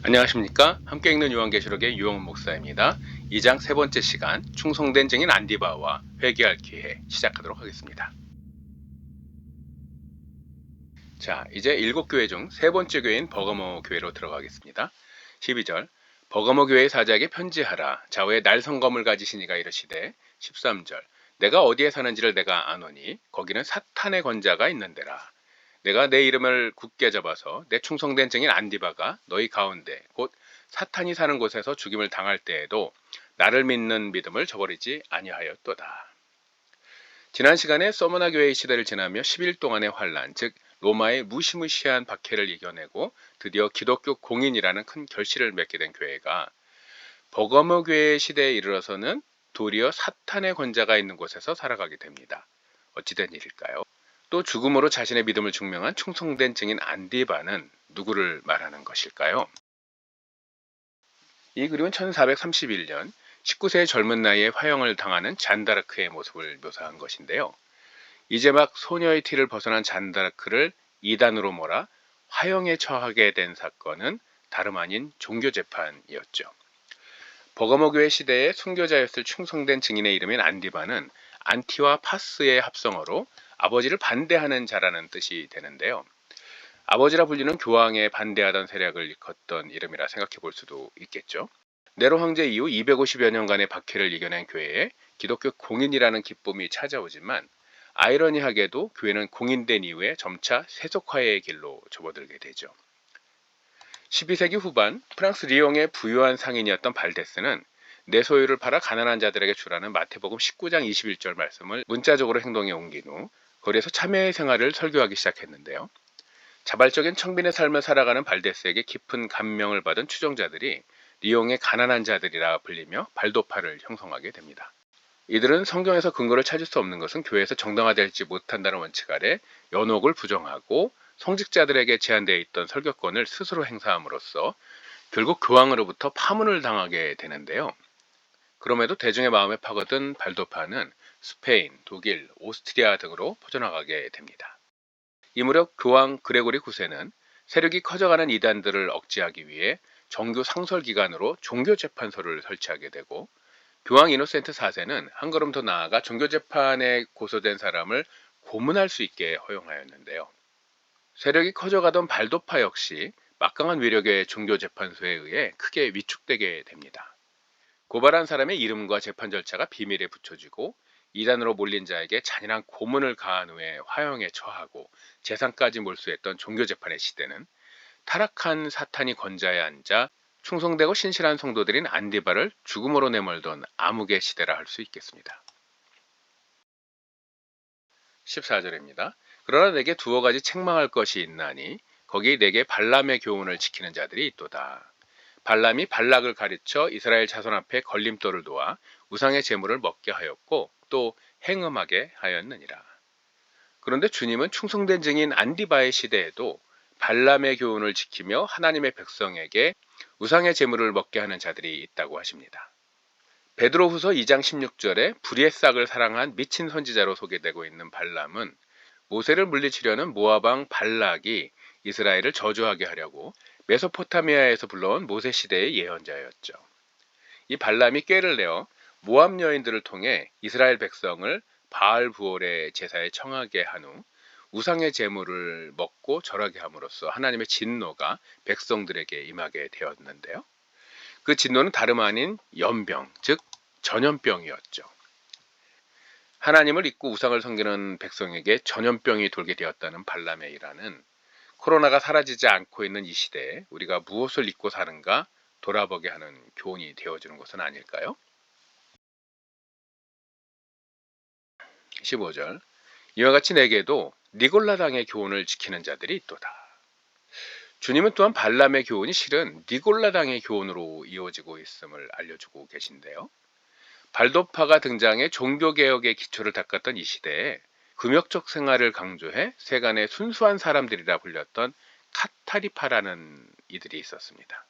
안녕하십니까? 함께 읽는 요한계시록의 유영훈 목사입니다. 2장 세 번째 시간 충성된 증인 안디바와 회개할 기회 시작하도록 하겠습니다. 자, 이제 7교회 중 세 번째 교회인 버가모 교회로 들어가겠습니다. 12절 버가모 교회의 사자에게 편지하라. 좌우에 날성검을 가지신 이가 이르시되 13절 내가 어디에 사는지를 내가 아노니 거기는 사탄의 권자가 있는데라. 내가 내 이름을 굳게 잡아서 내 충성된 증인 안디바가 너희 가운데 곧 사탄이 사는 곳에서 죽임을 당할 때에도 나를 믿는 믿음을 저버리지 아니하였도다. 지난 시간에 서머나 교회의 시대를 지나며 10일 동안의 환란, 즉 로마의 무시무시한 박해를 이겨내고 드디어 기독교 공인이라는 큰 결실을 맺게 된 교회가 버가모 교회의 시대에 이르러서는 도리어 사탄의 권자가 있는 곳에서 살아가게 됩니다. 어찌된 일일까요? 또 죽음으로 자신의 믿음을 증명한 충성된 증인 안디바는 누구를 말하는 것일까요? 이 그림은 1431년 19세의 젊은 나이에 화형을 당하는 잔다르크의 모습을 묘사한 것인데요. 이제 막 소녀의 티를 벗어난 잔다르크를 이단으로 몰아 화형에 처하게 된 사건은 다름 아닌 종교재판이었죠. 버가모 교회 시대의 순교자였을 충성된 증인의 이름인 안디바는 안티와 파스의 합성어로 아버지를 반대하는 자라는 뜻이 되는데요. 아버지라 불리는 교황에 반대하던 세력을 일컫던 이름이라 생각해 볼 수도 있겠죠. 네로 황제 이후 250여 년간의 박해를 이겨낸 교회에 기독교 공인이라는 기쁨이 찾아오지만 아이러니하게도 교회는 공인된 이후에 점차 세속화의 길로 접어들게 되죠. 12세기 후반 프랑스 리옹의 부유한 상인이었던 발데스는 내 소유를 팔아 가난한 자들에게 주라는 마태복음 19장 21절 말씀을 문자적으로 행동에 옮긴 후 거리에서 참회의 생활을 설교하기 시작했는데요. 자발적인 청빈의 삶을 살아가는 발데스에게 깊은 감명을 받은 추종자들이 리옹의 가난한 자들이라 불리며 발도파를 형성하게 됩니다. 이들은 성경에서 근거를 찾을 수 없는 것은 교회에서 정당화되지 못한다는 원칙 아래 연옥을 부정하고 성직자들에게 제한되어 있던 설교권을 스스로 행사함으로써 결국 교황으로부터 파문을 당하게 되는데요. 그럼에도 대중의 마음에 파고든 발도파는 스페인, 독일, 오스트리아 등으로 퍼져나가게 됩니다. 이 무렵 교황 그레고리 9세는 세력이 커져가는 이단들을 억제하기 위해 정교 상설기관으로 종교재판소를 설치하게 되고 교황 이노센트 4세는 한 걸음 더 나아가 종교재판에 고소된 사람을 고문할 수 있게 허용하였는데요. 세력이 커져가던 발도파 역시 막강한 위력의 종교재판소에 의해 크게 위축되게 됩니다. 고발한 사람의 이름과 재판 절차가 비밀에 붙여지고 이단으로 몰린 자에게 잔인한 고문을 가한 후에 화형에 처하고 재산까지 몰수했던 종교재판의 시대는 타락한 사탄이 권좌에 앉아 충성되고 신실한 성도들인 안디바를 죽음으로 내몰던 암흑의 시대라 할 수 있겠습니다. 14절입니다. 그러나 내게 두어 가지 책망할 것이 있나니 거기 내게 발람의 교훈을 지키는 자들이 있도다. 발람이 발락을 가르쳐 이스라엘 자손 앞에 걸림돌을 놓아 우상의 제물을 먹게 하였고 또 행음하게 하였느니라. 그런데 주님은 충성된 증인 안디바의 시대에도 발람의 교훈을 지키며 하나님의 백성에게 우상의 제물을 먹게 하는 자들이 있다고 하십니다. 베드로후서 2장 16절에 불의의 싹을 사랑한 미친 선지자로 소개되고 있는 발람은 모세를 물리치려는 모압 왕 발락이 이스라엘을 저주하게 하려고 메소포타미아에서 불러온 모세 시대의 예언자였죠. 이 발람이 꾀를 내어 모압 여인들을 통해 이스라엘 백성을 바알 부올의 제사에 청하게 한 후 우상의 제물을 먹고 절하게 함으로써 하나님의 진노가 백성들에게 임하게 되었는데요. 그 진노는 다름 아닌 연병, 즉 전염병이었죠. 하나님을 잊고 우상을 섬기는 백성에게 전염병이 돌게 되었다는 발람의 일화는 코로나가 사라지지 않고 있는 이 시대에 우리가 무엇을 잊고 사는가 돌아보게 하는 교훈이 되어주는 것은 아닐까요? 15절 이와 같이 내게도 니골라당의 교훈을 지키는 자들이 있도다. 주님은 또한 발람의 교훈이 실은 니골라당의 교훈으로 이어지고 있음을 알려주고 계신데요. 발도파가 등장해 종교개혁의 기초를 닦았던 이 시대에 금욕적 생활을 강조해 세간의 순수한 사람들이라 불렸던 카타리파라는 이들이 있었습니다.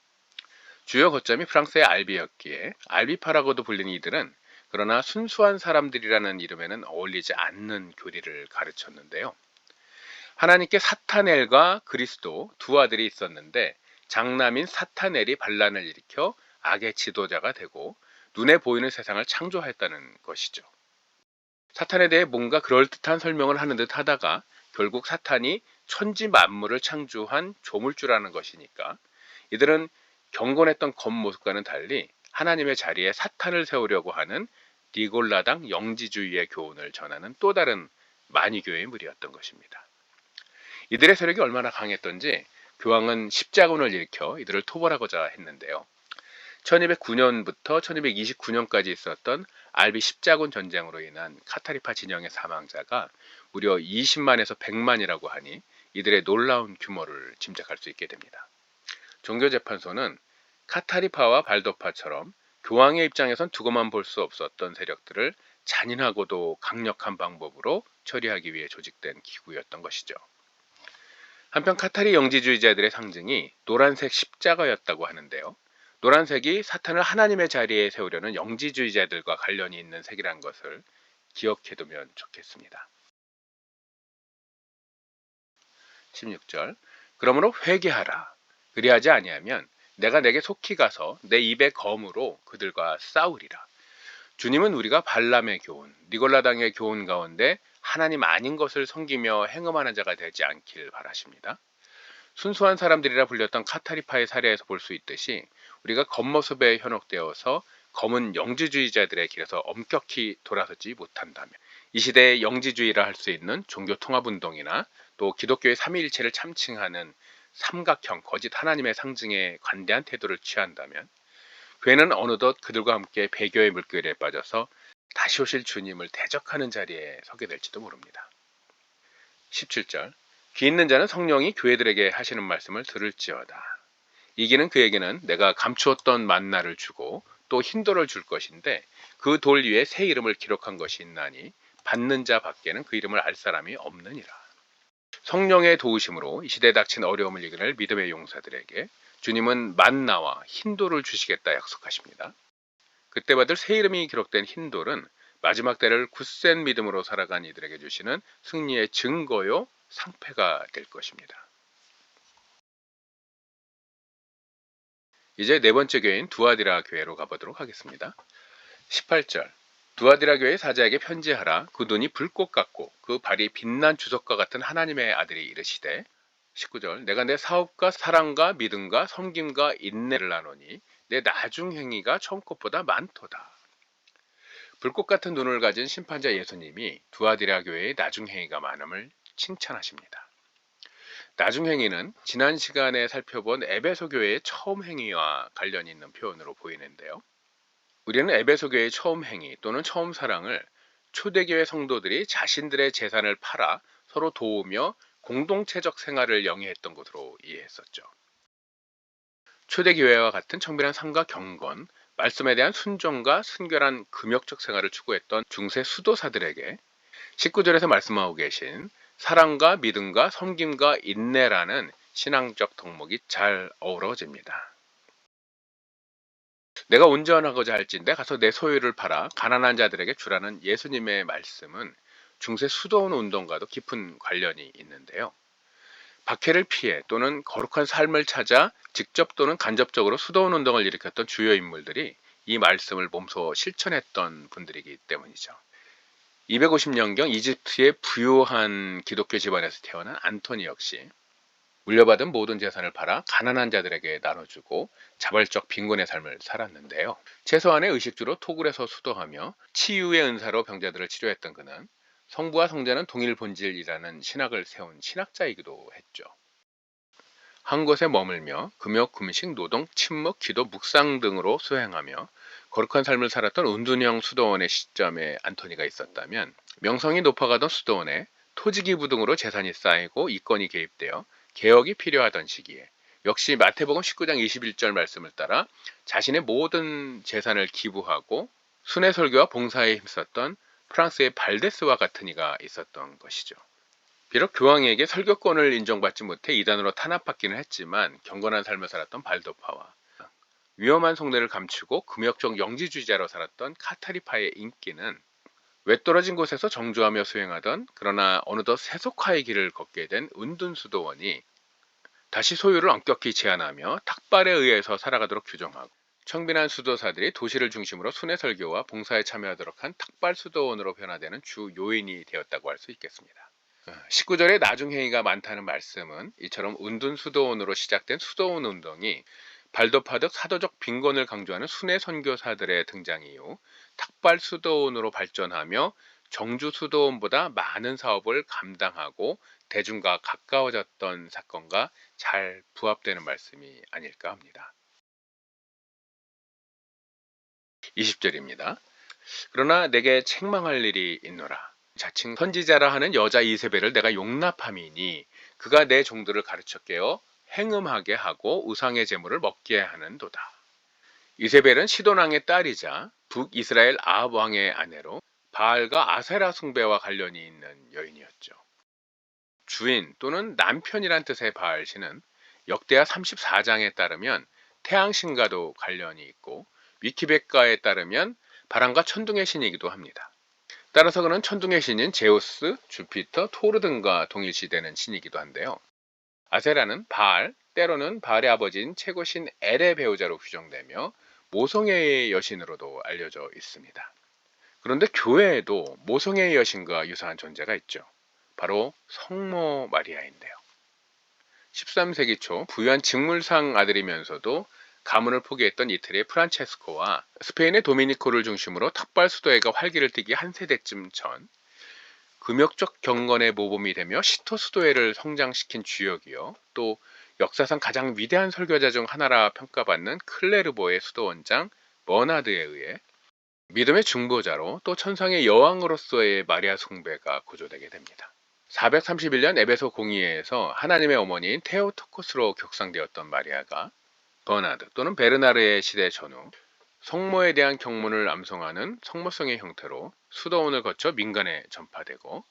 주요 거점이 프랑스의 알비였기에 알비파라고도 불리는 이들은 그러나 순수한 사람들이라는 이름에는 어울리지 않는 교리를 가르쳤는데요. 하나님께 사타넬과 그리스도 두 아들이 있었는데 장남인 사타넬이 반란을 일으켜 악의 지도자가 되고 눈에 보이는 세상을 창조했다는 것이죠. 사탄에 대해 뭔가 그럴듯한 설명을 하는 듯 하다가 결국 사탄이 천지 만물을 창조한 조물주라는 것이니까 이들은 경건했던 겉모습과는 달리 하나님의 자리에 사탄을 세우려고 하는 니골라당 영지주의의 교훈을 전하는 또 다른 만이교의 무리였던 것입니다. 이들의 세력이 얼마나 강했던지 교황은 십자군을 일으켜 이들을 토벌하고자 했는데요. 1209년부터 1229년까지 있었던 알비 십자군 전쟁으로 인한 카타리파 진영의 사망자가 무려 20만에서 100만이라고 하니 이들의 놀라운 규모를 짐작할 수 있게 됩니다. 종교재판소는 카타리파와 발도파처럼 교황의 입장에선 두고만 볼 수 없었던 세력들을 잔인하고도 강력한 방법으로 처리하기 위해 조직된 기구였던 것이죠. 한편 카타리 영지주의자들의 상징이 노란색 십자가였다고 하는데요. 노란색이 사탄을 하나님의 자리에 세우려는 영지주의자들과 관련이 있는 색이란 것을 기억해두면 좋겠습니다. 16절 그러므로 회개하라. 그리하지 아니하면 내가 내게 속히 가서 내 입의 검으로 그들과 싸우리라. 주님은 우리가 발람의 교훈, 니골라당의 교훈 가운데 하나님 아닌 것을 섬기며 행음하는 자가 되지 않길 바라십니다. 순수한 사람들이라 불렸던 카타리파의 사례에서 볼 수 있듯이 우리가 겉모습에 현혹되어서 검은 영지주의자들의 길에서 엄격히 돌아서지 못한다면 이 시대의 영지주의라 할 수 있는 종교통합운동이나 또 기독교의 삼위일체를 참칭하는 삼각형 거짓 하나님의 상징에 관대한 태도를 취한다면 괴는 어느덧 그들과 함께 배교의 물결에 빠져서 다시 오실 주님을 대적하는 자리에 서게 될지도 모릅니다. 17절 귀 있는 자는 성령이 교회들에게 하시는 말씀을 들을지어다. 이기는 그에게는 내가 감추었던 만나를 주고 또 흰돌을 줄 것인데 그 돌 위에 새 이름을 기록한 것이 있나니 받는 자 밖에는 그 이름을 알 사람이 없느니라. 성령의 도우심으로 이 시대에 닥친 어려움을 이겨낼 믿음의 용사들에게 주님은 만나와 흰돌을 주시겠다 약속하십니다. 그때 받을 새 이름이 기록된 흰돌은 마지막 때를 굳센 믿음으로 살아간 이들에게 주시는 승리의 증거요 상패가 될 것입니다. 이제 네 번째 교회인 두아디라 교회로 가보도록 하겠습니다. 18절 두아디라 교회 사자에게 편지하라. 그 눈이 불꽃 같고 그 발이 빛난 주석과 같은 하나님의 아들이 이르시되 19절 내가 내 사업과 사랑과 믿음과 섬김과 인내를 나누니 내 나중 행위가 처음 것보다 많도다. 불꽃 같은 눈을 가진 심판자 예수님이 두아디라 교회의 나중 행위가 많음을 칭찬하십니다. 나중 행위는 지난 시간에 살펴본 에베소 교회의 처음 행위와 관련이 있는 표현으로 보이는데요. 우리는 에베소 교회의 처음 행위 또는 처음 사랑을 초대교회 성도들이 자신들의 재산을 팔아 서로 도우며 공동체적 생활을 영위했던 것으로 이해했었죠. 초대교회와 같은 청결한 삶과 경건, 말씀에 대한 순종과 순결한 금욕적 생활을 추구했던 중세 수도사들에게 19절에서 말씀하고 계신 사랑과 믿음과 섬김과 인내라는 신앙적 덕목이 잘 어우러집니다. 내가 온전하고자 할진대 가서 내 소유를 팔아 가난한 자들에게 주라는 예수님의 말씀은 중세 수도원 운동과도 깊은 관련이 있는데요. 박해를 피해 또는 거룩한 삶을 찾아 직접 또는 간접적으로 수도원 운동을 일으켰던 주요 인물들이 이 말씀을 몸소 실천했던 분들이기 때문이죠. 250년경 이집트의 부유한 기독교 집안에서 태어난 안토니 역시 물려받은 모든 재산을 팔아 가난한 자들에게 나눠주고 자발적 빈곤의 삶을 살았는데요. 최소한의 의식주로 토굴에서 수도하며 치유의 은사로 병자들을 치료했던 그는 성부와 성자는 동일 본질이라는 신학을 세운 신학자이기도 했죠. 한 곳에 머물며 금욕, 금식, 노동, 침묵, 기도, 묵상 등으로 수행하며 거룩한 삶을 살았던 운둔형 수도원의 시점에 안토니가 있었다면 명성이 높아가던 수도원에 토지기부 등으로 재산이 쌓이고 이권이 개입되어 개혁이 필요하던 시기에 역시 마태복음 19장 21절 말씀을 따라 자신의 모든 재산을 기부하고 순회 설교와 봉사에 힘썼던 프랑스의 발데스와 같은 이가 있었던 것이죠. 비록 교황에게 설교권을 인정받지 못해 이단으로 탄압받기는 했지만 경건한 삶을 살았던 발도파와 위험한 속내를 감추고 금욕적 영지주의자로 살았던 카타리파의 인기는 외떨어진 곳에서 정주하며 수행하던 그러나 어느덧 세속화의 길을 걷게 된 운둔수도원이 다시 소유를 엄격히 제한하며 탁발에 의해서 살아가도록 규정하고, 청빈한 수도사들이 도시를 중심으로 순회 설교와 봉사에 참여하도록 한 탁발 수도원으로 변화되는 주 요인이 되었다고 할 수 있겠습니다. 19절에 나중행위가 많다는 말씀은 이처럼 은둔 수도원으로 시작된 수도원 운동이 발도파득 사도적 빈곤을 강조하는 순회 선교사들의 등장 이후 탁발 수도원으로 발전하며 정주 수도원보다 많은 사업을 감당하고 대중과 가까워졌던 사건과 잘 부합되는 말씀이 아닐까 합니다. 20절입니다. 그러나 내게 책망할 일이 있노라. 자칭 선지자라 하는 여자 이세벨을 내가 용납함이니 그가 내 종들을 가르쳐 깨어 행음하게 하고 우상의 제물을 먹게 하는도다. 이세벨은 시돈왕의 딸이자 북이스라엘 아합 왕의 아내로 바알과 아세라 숭배와 관련이 있는 여인이었죠. 주인 또는 남편이란 뜻의 바알 신은 역대하 34장에 따르면 태양신과도 관련이 있고 위키백과에 따르면 바람과 천둥의 신이기도 합니다. 따라서 그는 천둥의 신인 제우스, 주피터, 토르 등과 동일시되는 신이기도 한데요. 아세라는 바알, 때로는 바알의 아버지인 최고신 엘의 배우자로 규정되며 모성애의 여신으로도 알려져 있습니다. 그런데 교회에도 모성애의 여신과 유사한 존재가 있죠. 바로 성모 마리아인데요. 13세기 초 부유한 직물상 아들이면서도 가문을 포기했던 이태리의 프란체스코와 스페인의 도미니코를 중심으로 탁발 수도회가 활기를 띠기 한 세대쯤 전 금욕적 경건의 모범이 되며 시토 수도회를 성장시킨 주역이요, 또 역사상 가장 위대한 설교자 중 하나라 평가받는 클레르보의 수도원장 버나드에 의해 믿음의 중보자로 또 천상의 여왕으로서의 마리아 숭배가 고조되게 됩니다. 431년 에베소 공의회에서 하나님의 어머니인 테오토코스로 격상되었던 마리아가 버나드 또는 베르나르의 시대 전후 성모에 대한 경문을 암송하는 성모성의 형태로 수도원을 거쳐 민간에 전파되고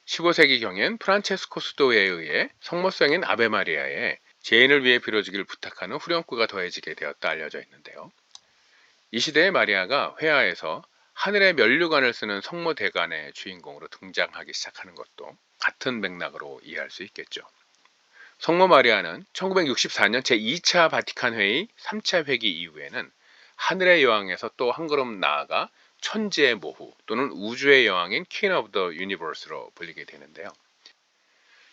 15세기경엔 프란체스코 수도에 의해 성모성인 아베 마리아에 죄인을 위해 빌어주기를 부탁하는 후렴구가 더해지게 되었다 알려져 있는데요. 이 시대의 마리아가 회화에서 하늘의 면류관을 쓰는 성모대관의 주인공으로 등장하기 시작하는 것도 같은 맥락으로 이해할 수 있겠죠. 성모 마리아는 1964년 제2차 바티칸 회의 3차 회기 이후에는 하늘의 여왕에서 또 한 걸음 나아가 천지의 모후 또는 우주의 여왕인 King of the Universe로 불리게 되는데요.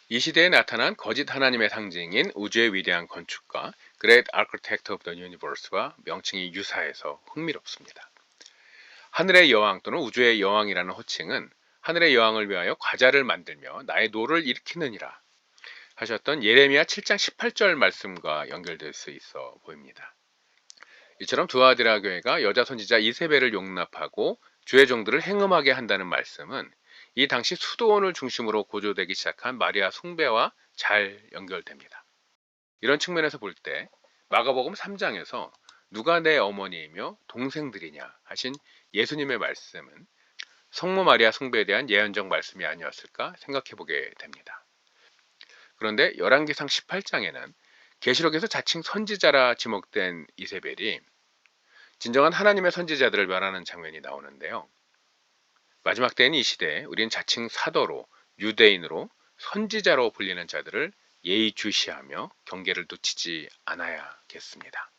이 시대에 나타난 거짓 하나님의 상징인 우주의 위대한 건축가 Great Architect of the Universe와 명칭이 유사해서 흥미롭습니다. 하늘의 여왕 또는 우주의 여왕이라는 호칭은 하늘의 여왕을 위하여 과자를 만들며 나의 노를 일으키느니라 하셨던 예레미야 7장 18절 말씀과 연결될 수 있어 보입니다. 이처럼 두아디라 교회가 여자 선지자 이세벨을 용납하고 주의 종들을 행음하게 한다는 말씀은 이 당시 수도원을 중심으로 고조되기 시작한 마리아 숭배와 잘 연결됩니다. 이런 측면에서 볼 때 마가복음 3장에서 누가 내 어머니이며 동생들이냐 하신 예수님의 말씀은 성모 마리아 숭배에 대한 예언적 말씀이 아니었을까 생각해 보게 됩니다. 그런데 열왕기상 18장에는 계시록에서 자칭 선지자라 지목된 이세벨이 진정한 하나님의 선지자들을 멸하는 장면이 나오는데요. 마지막 때인 이 시대에 우리는 자칭 사도로 유대인으로 선지자로 불리는 자들을 예의주시하며 경계를 놓치지 않아야겠습니다.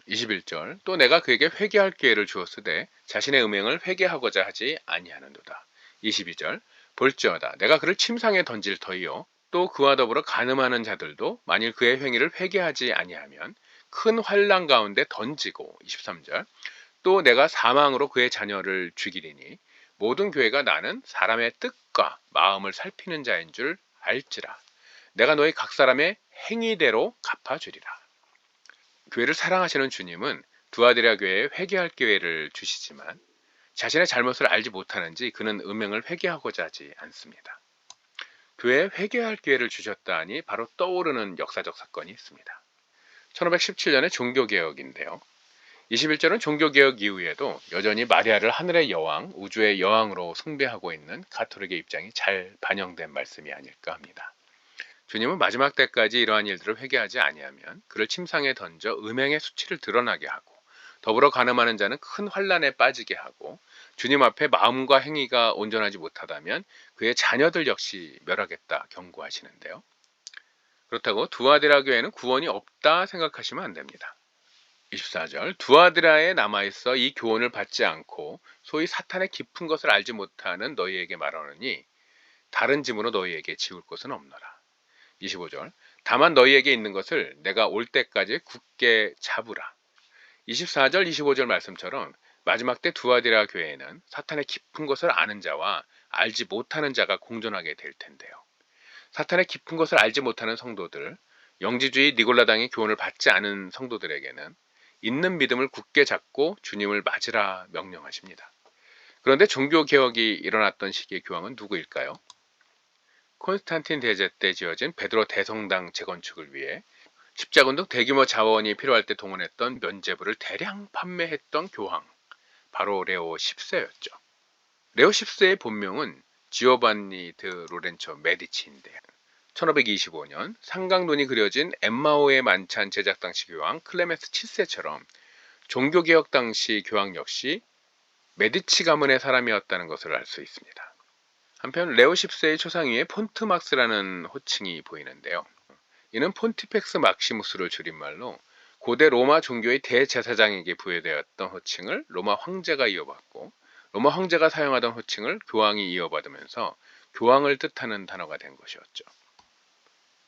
21절 또 내가 그에게 회개할 기회를 주었으되 자신의 음행을 회개하고자 하지 아니하는도다. 22절 볼지어다 내가 그를 침상에 던질 터이요 또 그와 더불어 간음하는 자들도 만일 그의 행위를 회개하지 아니하면 큰 환난 가운데 던지고 23절 또 내가 사망으로 그의 자녀를 죽이리니 모든 교회가 나는 사람의 뜻과 마음을 살피는 자인 줄 알지라 내가 너희 각 사람의 행위대로 갚아주리라. 교회를 사랑하시는 주님은 두아디라 교회에 회개할 기회를 주시지만 자신의 잘못을 알지 못하는지 그는 음행을 회개하고자 하지 않습니다. 교회에 회개할 기회를 주셨다 하니 바로 떠오르는 역사적 사건이 있습니다. 1517년의 종교개혁인데요. 21절은 종교개혁 이후에도 여전히 마리아를 하늘의 여왕, 우주의 여왕으로 숭배하고 있는 가톨릭의 입장이 잘 반영된 말씀이 아닐까 합니다. 주님은 마지막 때까지 이러한 일들을 회개하지 아니하면 그를 침상에 던져 음행의 수치를 드러나게 하고 더불어 간음하는 자는 큰 환난에 빠지게 하고 주님 앞에 마음과 행위가 온전하지 못하다면 그의 자녀들 역시 멸하겠다 경고하시는데요. 그렇다고 두아디라 교회는 구원이 없다 생각하시면 안 됩니다. 24절 두아디라에 남아있어 이 교훈을 받지 않고 소위 사탄의 깊은 것을 알지 못하는 너희에게 말하노니 다른 짐으로 너희에게 지울 것은 없노라. 25절 다만 너희에게 있는 것을 내가 올 때까지 굳게 잡으라. 24절 25절 말씀처럼 마지막 때 두아디라 교회에는 사탄의 깊은 것을 아는 자와 알지 못하는 자가 공존하게 될 텐데요. 사탄의 깊은 것을 알지 못하는 성도들, 영지주의 니골라당의 교훈을 받지 않은 성도들에게는 있는 믿음을 굳게 잡고 주님을 맞으라 명령하십니다. 그런데 종교개혁이 일어났던 시기의 교황은 누구일까요? 콘스탄틴 대제 때 지어진 베드로 대성당 재건축을 위해 십자군 등 대규모 자원이 필요할 때 동원했던 면죄부를 대량 판매했던 교황, 바로 레오 10세였죠. 레오 10세의 본명은 지오반니 드 로렌초 메디치인데 1525년 상강눈이 그려진 엠마오의 만찬 제작 당시 교황 클레멘스 7세처럼 종교개혁 당시 교황 역시 메디치 가문의 사람이었다는 것을 알 수 있습니다. 한편 레오 10세의 초상 위에 폰트막스라는 호칭이 보이는데요. 이는 폰티펙스 막시무스를 줄임말로 고대 로마 종교의 대제사장에게 부여되었던 호칭을 로마 황제가 이어받고 로마 황제가 사용하던 호칭을 교황이 이어받으면서 교황을 뜻하는 단어가 된 것이었죠.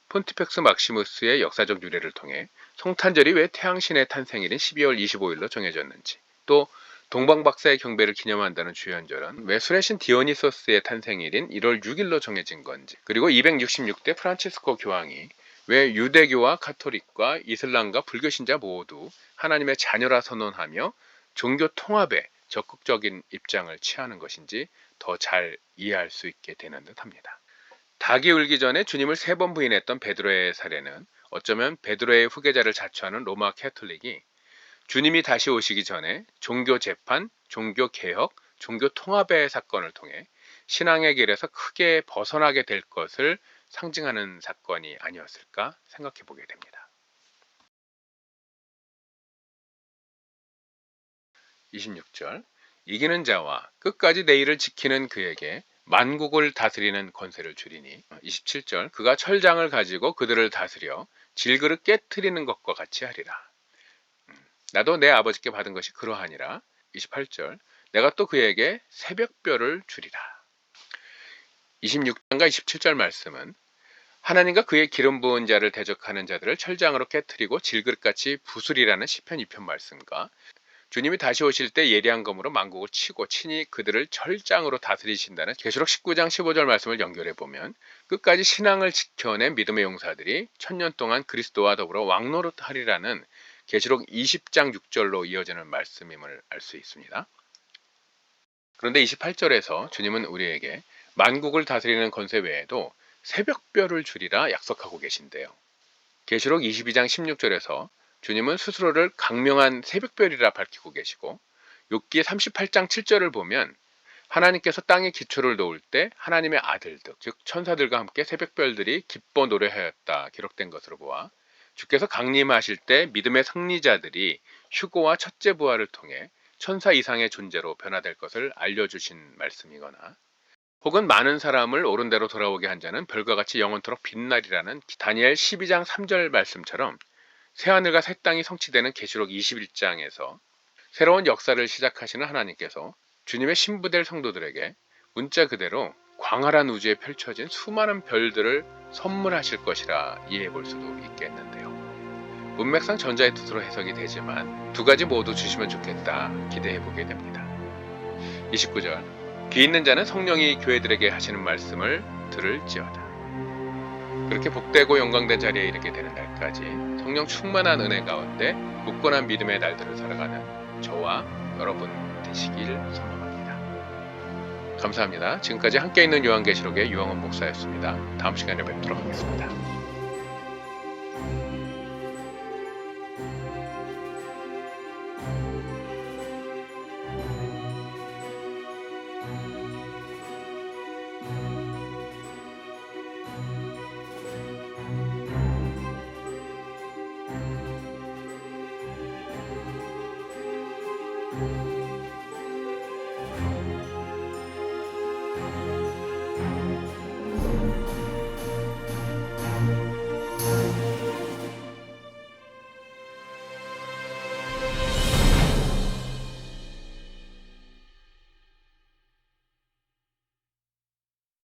폰티펙스 막시무스의 역사적 유래를 통해 성탄절이 왜 태양신의 탄생일인 12월 25일로 정해졌는지, 또 동방박사의 경배를 기념한다는 주연절은 왜 수레신 디오니소스의 탄생일인 1월 6일로 정해진 건지, 그리고 266대 프란치스코 교황이 왜 유대교와 카톨릭과 이슬람과 불교 신자 모두 하나님의 자녀라 선언하며 종교 통합에 적극적인 입장을 취하는 것인지 더 잘 이해할 수 있게 되는 듯합니다. 닭이 울기 전에 주님을 3번 부인했던 베드로의 사례는 어쩌면 베드로의 후계자를 자처하는 로마 캐톨릭이 주님이 다시 오시기 전에 종교 재판, 종교 개혁, 종교 통합의 사건을 통해 신앙의 길에서 크게 벗어나게 될 것을 상징하는 사건이 아니었을까 생각해 보게 됩니다. 26절 이기는 자와 끝까지 내 일을 지키는 그에게 만국을 다스리는 권세를 주리니 27절 그가 철장을 가지고 그들을 다스려 질그릇 깨트리는 것과 같이 하리라. 나도 내 아버지께 받은 것이 그러하니라. 28절 내가 또 그에게 새벽별을 주리라. 26장과 27절 말씀은 하나님과 그의 기름 부은 자를 대적하는 자들을 철장으로 깨트리고 질그릇같이 부수리라는 시편 2편 말씀과 주님이 다시 오실 때 예리한 검으로 만국을 치고 친히 그들을 철장으로 다스리신다는 계시록 19장 15절 말씀을 연결해 보면 끝까지 신앙을 지켜낸 믿음의 용사들이 1000년 동안 그리스도와 더불어 왕노릇하리라는 계시록 20장 6절로 이어지는 말씀임을 알 수 있습니다. 그런데 28절에서 주님은 우리에게 만국을 다스리는 권세 외에도 새벽별을 주리라 약속하고 계신데요. 계시록 22장 16절에서 주님은 스스로를 강명한 새벽별이라 밝히고 계시고 욥기 38장 7절을 보면 하나님께서 땅에 기초를 놓을 때 하나님의 아들들, 즉 천사들과 함께 새벽별들이 기뻐 노래하였다 기록된 것으로 보아 주께서 강림하실 때 믿음의 승리자들이 휴거와 첫째 부활을 통해 천사 이상의 존재로 변화될 것을 알려주신 말씀이거나 혹은 많은 사람을 옳은 대로 돌아오게 한 자는 별과 같이 영원토록 빛나리라는 다니엘 12장 3절 말씀처럼 새하늘과 새 땅이 성취되는 계시록 21장에서 새로운 역사를 시작하시는 하나님께서 주님의 신부될 성도들에게 문자 그대로 광활한 우주에 펼쳐진 수많은 별들을 선물하실 것이라 이해해 볼 수도 있겠는데요. 문맥상 전자의 뜻으로 해석이 되지만 두 가지 모두 주시면 좋겠다 기대해 보게 됩니다. 29절 귀 있는 자는 성령이 교회들에게 하시는 말씀을 들을지어다. 그렇게 복되고 영광된 자리에 이르게 되는 날까지 성령 충만한 은혜 가운데 굳건한 믿음의 날들을 살아가는 저와 여러분 되시길 소망합니다. 감사합니다. 지금까지 함께 있는 요한계시록의 유영원 목사였습니다. 다음 시간에 뵙도록 하겠습니다.